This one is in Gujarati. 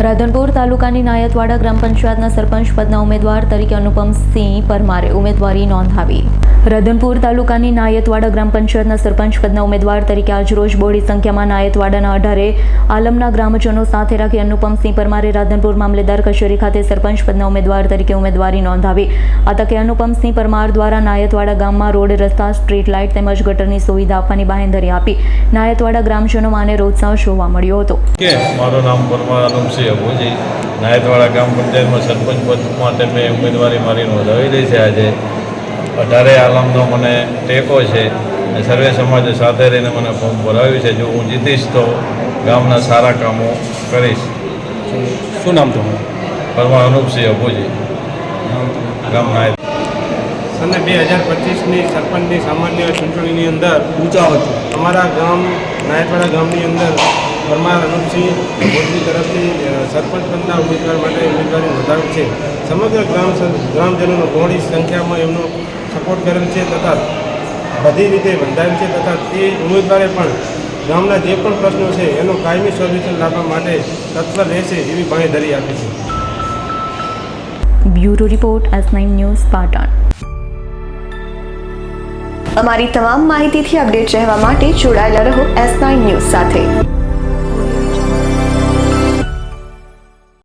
રાધનપુર તાલુકાની નાયતવાડા ગ્રામ પંચાયતના સરપંચ પદના ઉમેદવાર તરીકે અનુપમસિંહ પરમારે ઉમેદવારી નોંધાવી. રાધનપુર તાલુકાની નાયતવાડા ગ્રામ પંચાયતના સરપંચ પદના ઉમેદવાર તરીકે આજરોજ બહોળી સંખ્યામાં નાયતવાડાના 18 આલમના ગ્રામજનો સાથે રાખી અનુપમસિંહ પરમારે રાધનપુર મામલેદાર કચેરી ખાતે સરપંચ પદના ઉમેદવાર તરીકે ઉમેદવારી નોંધાવી. આ તકે અનુપમસિંહ પરમાર દ્વારા નાયતવાડા ગામમાં રોડ, રસ્તા, સ્ટ્રીટ લાઇટ તેમજ ગટરની સુવિધા આપવાની બાંહેધરી આપી નાયતવાડા ગ્રામજનોમાં અનેરો ઉત્સાહ જોવા મળ્યો હતો. મારું નામ પરમાર અનુપસિંહ અભુજી, નાયતવાડા ગ્રામ પંચાયતમાં સરપંચ પદ માટે મેં ઉમેદવારી મારી નોંધાવેલી છે. આજે 18 આલમનો મને ટેકો છે અને સર્વે સમાજે સાથે રહીને મને ફોર્મ ભરાવ્યું છે. જો હું જીતીશ તો ગામના સારા કામો કરીશ. શું નામ તમારું? પરમાર અનુપસિંહ અભુજી, ગામ નાયત. સને 2025ની સરપંચની સામાન્ય ચૂંટણીની અંદર અમારા ગામ નાયતવાડા ગામની અંદર પરમાર અનુપસિંહ અભુજી તરફથી સરપંચ પદના ઉમેદવાર માટે ઉમેદવારી નોંધાવી છે. સમગ્ર ગ્રામજનોનો બહોળી સંખ્યામાં એમનો સપોર્ટ કરેલ છે તથા બધી રીતે બંધાયેલ છે તથા તે ઉમેદવારે પણ ગામના જે પણ પ્રશ્નો છે એનો કાયમી સોલ્યુશન લાવવા માટે તત્પર રહેશે એવી બાંહેધરી આપી છે. Bureau report S9 news Patan. અમારી તમામ માહિતીથી અપડેટ રહેવા માટે જોડાયેલા રહો S9 ન્યૂઝ સાથે.